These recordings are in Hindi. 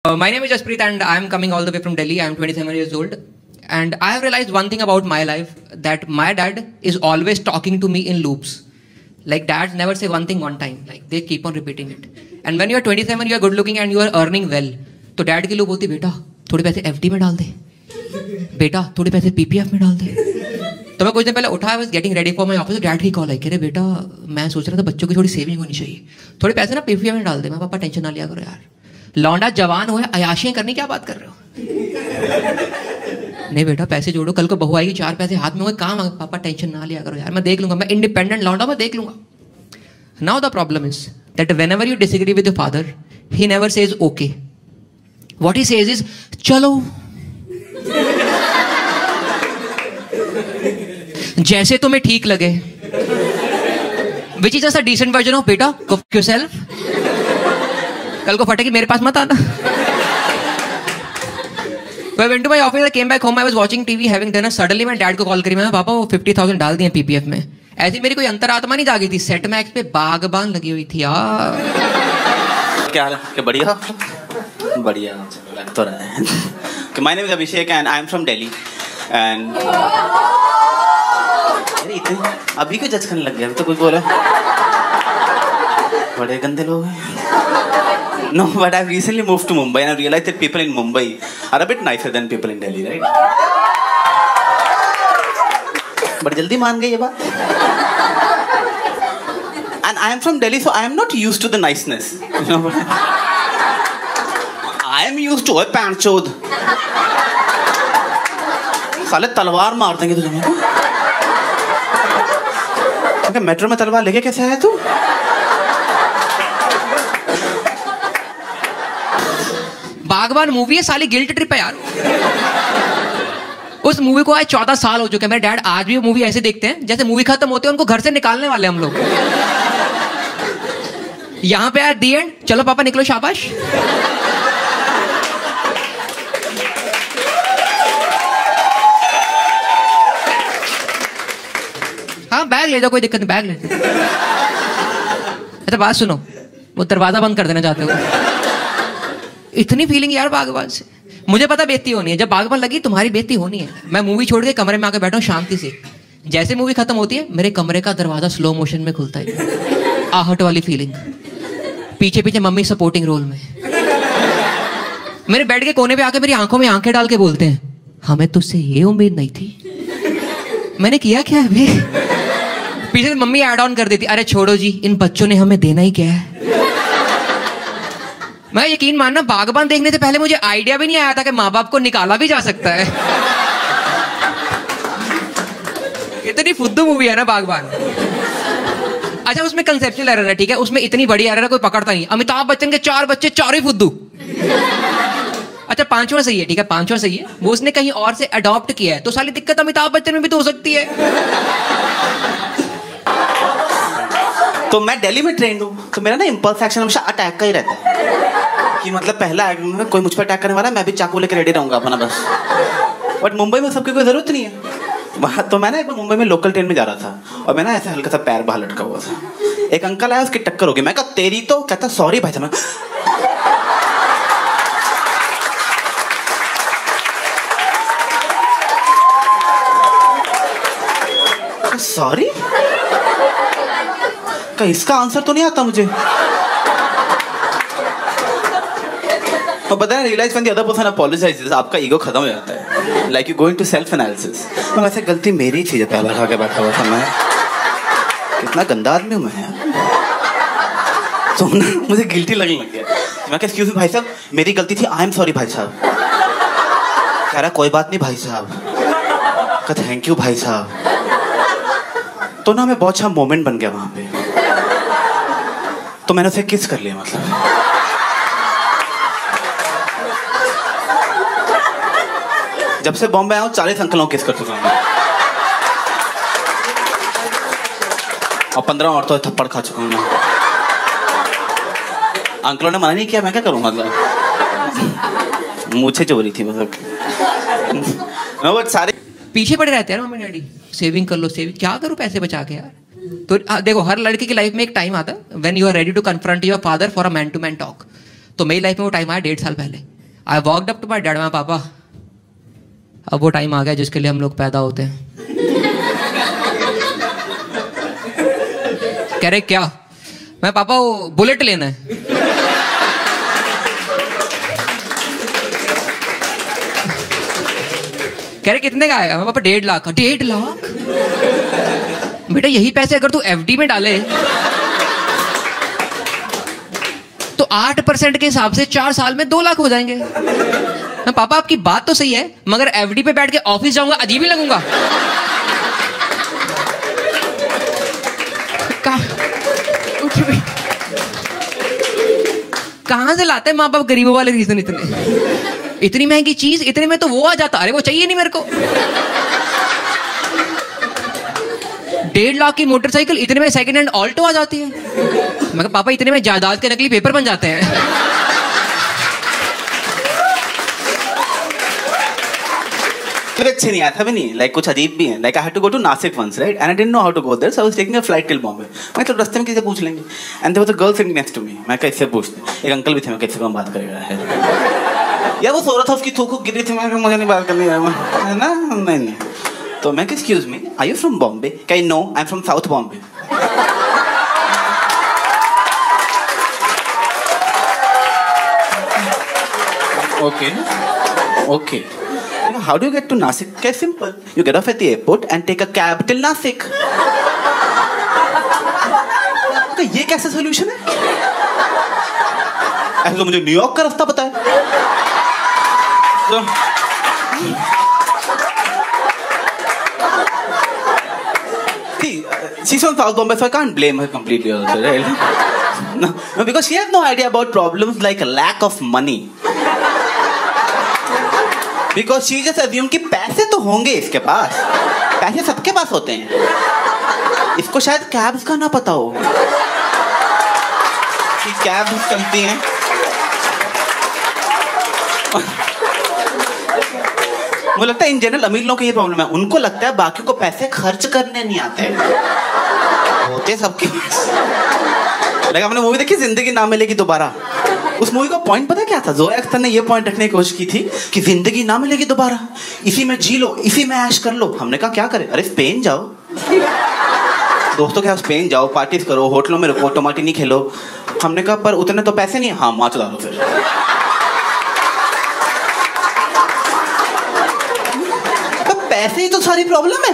My name is Jaspreet and I am coming all the way from Delhi. I am 27 years old and I have realized one thing about my life, that my dad is always talking to me in loops. Like dads never say one thing one time, like they keep on repeating it. And when you are 27, you are good looking and you are earning well. तो डैड की लूप होती, बेटा थोड़े पैसे एफडी में डाल दे, बेटा थोड़े पैसे पीपीएफ में डाल दे. तो मैं कुछ दिन पहले उठा, I was getting ready for my office, dad की कॉल आई, कह रहे बेटा मैं सोच रहा था बच्चों की थोड़ी सेविंग होनी चाहिए, थोड़े पैसे ना पीपीएफ में डाल दे. मैं पापा टेंशन ना लिया करो यार, लौंडा जवान हो, अयाशियां करनी, क्या बात कर रहे हो. नहीं बेटा पैसे जोड़ो, कल को बहू आएगी, 4 पैसे हाथ में होंगे, काम आएगा. पापा टेंशन ना लिया करो यार, मैं देख लूंगा, मैं इंडिपेंडेंट लौंडा, मैं देख लूंगा. Now the problem is that whenever you disagree with your father, he never says okay. What he says is चलो. जैसे तुम्हें ठीक लगे, which is just a decent version of बेटा गो फक योरसेल्फ, कल को फटेगी मेरे पास मत आना. I went to my office, I came back home, I was watching TV, having dinner. Suddenly मैं डैड को कॉल करी, मैं पापा वो 50,000 डाल दिए पीपीएफ में. ऐसी मेरी कोई अंतरात्मा नहीं जागी थी, सेट मैक्स पे बागबान लगी हुई थी यार. क्या हाल है? क्या बढ़िया बढ़िया लग तो रहा है. My name is Abhishek and I am from Delhi and अरे इतने अभी क्यों जज करने लग गया? तो कुछ बोला, बड़े गंदे लोग हैं. No, but I've recently moved to Mumbai and I realized that people in Mumbai are a bit nicer than people in Delhi, right? बड़ी जल्दी मान गई ये बात. And I am from Delhi, so I am not used to the niceness. You know what? I am used to a panchod. साले तलवार मार देंगे तुझे. क्योंकि मेट्रो में तलवार लेके कैसे आया तू? बागबान मूवी है साली, गिल्ट ट्रिप है यार. उस मूवी को आज 14 साल हो चुके हैं. मेरे डैड आज भी वो मूवी ऐसे देखते हैं जैसे मूवी खत्म होती है उनको घर से निकालने वाले हम लोग. यहां पे यार दी एंड, चलो पापा निकलो, शाबाश. हाँ बैग ले जाओ, कोई दिक्कत नहीं, बैग ले जाओ. अच्छा बात सुनो, वो दरवाजा बंद कर देना चाहते हो. इतनी फीलिंग यार बागबान से. मुझे पता बेइज्जती होनी है, जब बागबान लगी तुम्हारी बेइज्जती होनी है. मैं मूवी छोड़ के कमरे में आकर बैठा हूँ शांति से. जैसे मूवी खत्म होती है मेरे कमरे का दरवाजा स्लो मोशन में खुलता है. आहट वाली फीलिंग, पीछे पीछे मम्मी सपोर्टिंग रोल में. मेरे बेड के कोने पे आके मेरी आंखों में आंखें डाल के बोलते हैं, हमें तुझसे ये उम्मीद नहीं थी. मैंने किया क्या है अभी? पीछे से मम्मी ऐड ऑन कर देती, अरे छोड़ो जी, इन बच्चों ने हमें देना ही क्या है. मैं यकीन मानना, बागबान देखने से पहले मुझे आइडिया भी नहीं आया था कि माँ बाप को निकाला भी जा सकता है. इतनी फुद्दू मूवी है ना बागबान. अच्छा उसमें कंसेप्चुअल एरर है, ठीक है, उसमें इतनी बड़ी एरर है कोई पकड़ता नहीं. अमिताभ बच्चन के 4 बच्चे, 4 ही फुद्दू. अच्छा 5वां सही है, ठीक है 5वां सही है, वो उसने कहीं और से अडॉप्ट किया है, तो साली दिक्कत अमिताभ बच्चन में भी तो हो सकती है. तो मैं दिल्ली में ट्रेंड हूँ, तो मेरा ना इम्पल्स एक्शन हमेशा अटैक का ही रहता है. कि मतलब पहला कोई मुझ पर अटैक करने वाला है, मैं भी चाकू लेकर रेडी रहूंगा अपना बस. बट मुंबई में सबकी कोई जरूरत नहीं है. वहाँ तो मैं ना एक बार मुंबई में लोकल ट्रेन में जा रहा था और मैं ना ऐसे हल्का सा पैर बाहर लटका हुआ था. एक अंकल आया, उसकी टक्कर हो गई. मैं कहा तेरी तो, कहता सॉरी भाई साहब. सॉरी, इसका आंसर तो नहीं आता मुझे. तो पता है, realise when the other person apologises, आपका ईगो खत्म हो जाता है. Like you going to self analysis. तो वैसे गलती मेरी थी जब पहला खा के बैठा हुआ था. मैं कितना गंदा आदमी हूँ मैं यार. तो मुझे गिल्टी लगने लग गया. मैं कहा एक्सक्यूज मी भाई साहब, मेरी गलती थी, आई एम सॉरी भाई साहब. कह रहा कोई बात नहीं भाई साहब. कहा थैंक यू भाई साहब. तो ना मैं बहुत अच्छा मोमेंट बन गया वहां पे. तो मैंने उसे किस कर लिया. मतलब जब से बॉम्बे आया हूँ 40 अंकलों किस कर चुका हूँ और 15 औरतों से थप्पड़ खा चुका हूँ. अंकलों ने मना नहीं किया, मैं क्या करूँ. मतलब मुझे चोरी थी मतलब. सारे पीछे पड़े रहते हैं ना मम्मी डैडी, सेविंग कर लो, सेविंग क्या करूँ पैसे बचा के यार. तो देखो हर लड़के की लाइफ में एक टाइम आता है when you are ready to confront your father for a man to man talk. तो मेरी लाइफ में वो टाइम आया 1.5 साल पहले. I walked up to my dad, पापा अब वो टाइम आ गया जिसके लिए हम लोग पैदा होते हैं। कह रहे क्या? मैं पापा वो बुलेट लेना है। कह रहे कितने का आएगा? मैं पापा 1.5 लाख। 1.5 लाख? बेटा यही पैसे अगर तू एफडी में डाले तो 8% के हिसाब से 4 साल में 2 लाख हो जाएंगे। मैं पापा आपकी बात तो सही है, मगर एफडी पे बैठ के ऑफिस जाऊंगा अजीब ही लगूंगा। कहां से लाते हैं माँ बाप गरीबों वाले रीजन इतनी महंगी चीज, इतने में तो वो आ जाता, अरे वो चाहिए नहीं मेरे को। 1.5 लाख की मोटरसाइकिल, इतने में सेकंड हैंड ऑल्टो आ जाती है। मगर पापा इतने में जायदाद के नकली पेपर बन जाते हैं। फिर अच्छे नहीं आता भी नहीं, लाइक कुछ अजीब भी है। Like I had to go to Nashik once, right, and I didn't know how to go there, so I was taking a flight till Bombay. मैं तो रास्ते में किसी से पूछ लेंगे, and there was a girl sitting next to me. मैं कैसे पूछते, एक अंकल भी थे, मैं कैसे कम बात करेगा है या वो सो रहा था, उसकी थूक गिर रही थी, मैं मुझे नहीं बात करनी है ना, नहीं। तो मैं excuse me, are you from Bombay? क्या? No, I am from south Bombay. Okay. How do you get to Nasik? Okay, simple. You get off at the airport and take a cab till Nasik. Okay, ये कैसा solution है? ऐसे तो मुझे न्यूयॉर्क का रास्ता पता है। She's from South Bombay, so I can't blame her completely also, right? No, because she has no idea about problems like a lack of money. Because she just assume कि पैसे तो होंगे इसके पास, पैसे सबके पास होते हैं। इसको शायद कैब्स का ना पता हो कि कैब्स चलती हैं। मुझे लगता है इन जनरल अमीर लोगों की ये प्रॉब्लम है, उनको लगता है बाकी को पैसे खर्च करने नहीं आते, होते सबके पास। लाइक आपने मूवी देखी जिंदगी ना मिलेगी दोबारा? उस मूवी का पॉइंट पता क्या था? जोया अख्तर ने ये पॉइंट रखने की कोशिश की थी कि जिंदगी ना मिलेगी दोबारा, इसी में जी लो, इसी में ऐश कर लो। हमने कहा क्या करें? अरे स्पेन जाओ, दोस्तों के साथ स्पेन जाओ, पार्टीज करो, होटलों में रुको, टमाटी नहीं खेलो। हमने कहा पर उतने तो पैसे नहीं है। हाँ माँ चला लो फिर। तो पैसे ही तो सारी प्रॉब्लम है,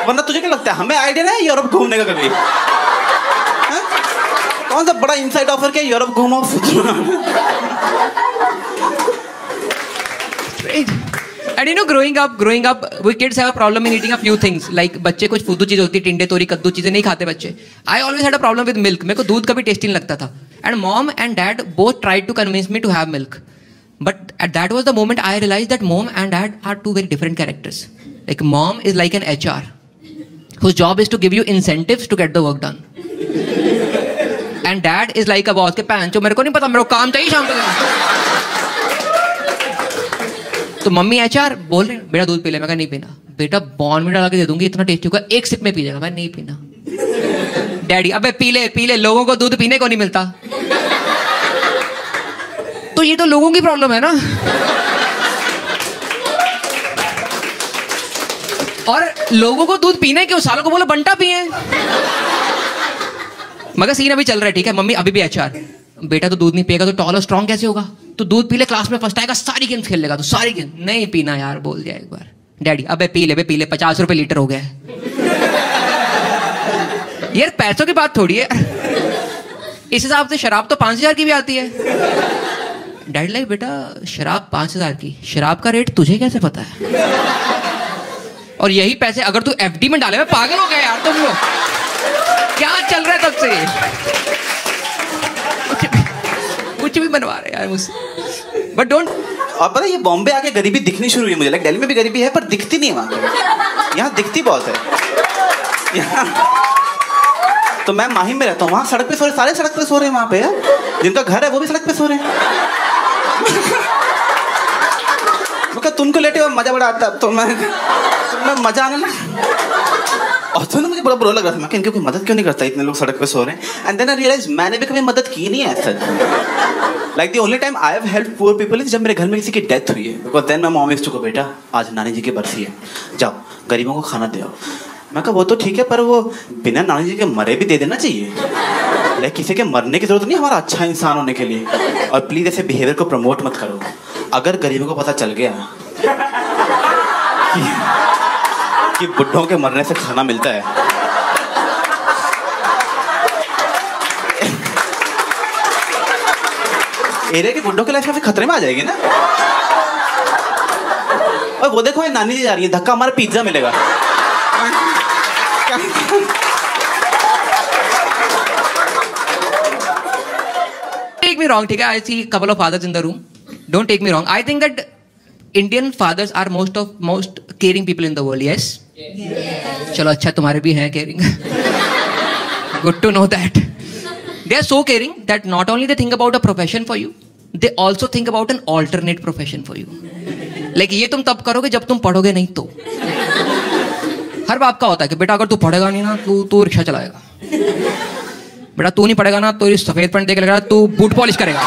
वरना तुझे क्या लगता है हमें आइडिया नहीं है यूरोप घूमने का? कभी कौन सा बड़ा इनसाइड ऑफर क्या यूरोप घूमो? And you know, growing up, we kids have a problem in eating a few things. Like बच्चे कुछ फुद्दू चीज होती है, टिंडे तोरी कद्दू चीजें नहीं खाते बच्चे। I always had a problem with milk. मेरे को दूध कभी टेस्टी नहीं लगता था। And mom and dad both tried to convince me to have milk. But at that was the moment I realized that mom and dad are two very different characters. Like mom is like an HR, whose job is to give you incentives to get the work done. And dad is like a boss के पैन जो मेरे को नहीं पता, मेरे को काम चाहिए शाम को। तो मम्मी एचआर बोल रहे बेटा दूध पी ले। मैं कहा नहीं पीना। बेटा बॉर्नविटा ला के दे दूंगी, इतना टेस्टी होगा, एक सिप में पी जाएगा। मैं नहीं पीना। डैडी अबे पी ले, लोगों को दूध पीने को नहीं मिलता। तो ये तो लोगों की प्रॉब्लम है ना। और लोगों को दूध पीने क्यों, सालों को बोलो बंटा पिए। मगर सीन अभी चल रहा है, ठीक है। मम्मी अभी भी एचआर, बेटा तो दूध नहीं पिएगा तो टॉल और स्ट्रॉन्ग कैसे होगा? तो दूध पी ले, क्लास में फर्स्ट आएगा, सारी गेम्स खेल लेगा। तो सारी गेम नहीं पीना यार, बोल दिया एक बार। डैडी अबे पी ले 50 रुपए लीटर हो गया है। यार पैसों की बात थोड़ी है, इस हिसाब से शराब तो 5,000 की भी आती है। डैडी लाइक बेटा शराब 5,000 की, शराब का रेट तुझे कैसे पता है? और यही पैसे अगर तू एफडी में डाले, मैं पागल हो गया यार। तुम लोग क्या चल रहा है तब से? कुछ भी बनवा रहे यार मुझसे, बट डोंट। और पता है ये बॉम्बे आके गरीबी दिखनी शुरू हुई मुझे। लाइक दिल्ली में भी गरीबी है पर दिखती नहीं है वहाँ, यहाँ दिखती बहुत है। तो मैं माहिम में रहता हूँ, वहाँ सड़क पे सो रहे, सारे सड़क पे सो रहे हैं वहाँ पे। जिनका घर है वो भी सड़क पे सो रहे हैं। तुमको लेटे हुए मजा बड़ा आता है, तो मैं मजा आने लगा। और तो ना मुझे बड़ा बुरा लग रहा था, मैं इनकी कोई मदद क्यों नहीं करता, इतने लोग सड़क पे सो रहे हैं. एंड देन आई रियलाइज मैंने भी कभी मदद की नहीं है ऐसा. Like the only time I have helped poor people is जब मेरे घर में किसी की डेथ हुई है. Because then my mom used to go, बेटा आज नानी जी की बरसी है, जाओ गरीबों को खाना दे आओ. मैं कहा वो तो ठीक है, पर वो बिना नानी जी के मरे भी दे देना चाहिए. लाइक किसी के मरने की जरूरत नहीं हमारा अच्छा इंसान होने के लिए. और प्लीज ऐसे बिहेवियर को प्रमोट मत करो. अगर गरीबों को पता चल गया कि बुड्ढों के मरने से खाना मिलता है, एरिया की बुड्ढों की लाइफ काफी खतरे में आ जाएगी ना. और वो देखो नानी जी जा रही है, धक्का हमारा पिज्जा मिलेगा. Take me wrong, ठीक है? I see couple of fathers in the room. Don't take me wrong. I think that Indian fathers are most caring people in the world. Yes. चलो अच्छा तुम्हारे भी हैं caring. Good to know that. They are so caring that not only they think about a profession for you, they also think about an alternate profession for you. Like ये तुम तब करोगे जब तुम पढ़ोगे नहीं तो. हर बाप का होता है कि बेटा अगर तू पढ़ेगा नहीं ना तू रिक्शा चलाएगा. बेटा तू नहीं पढ़ेगा ना तो सफेद पैंट देख लेगा, तू बूट पॉलिश करेगा.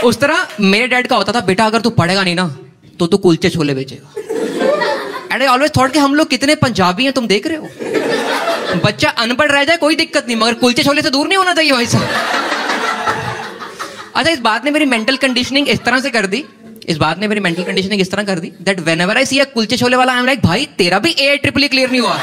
उस तरह मेरे डैड का होता था, बेटा अगर तू पढ़ेगा नहीं ना तो तू कुलचे छोले बेचेगा. एंड आई ऑलवेज थॉट कि हम लोग कितने पंजाबी हैं तुम देख रहे हो. बच्चा अनपढ़ रह जाए कोई दिक्कत नहीं, मगर कुलचे छोले से दूर नहीं होना चाहिए वैसा. अच्छा इस बात ने मेरी मेंटल कंडीशनिंग इस तरह से कर दी, दैट व्हेनेवर आई सी अ कुलचे छोले वाला आई एम लाइक भाई तेरा भी AIEEE क्लियर नहीं हुआ.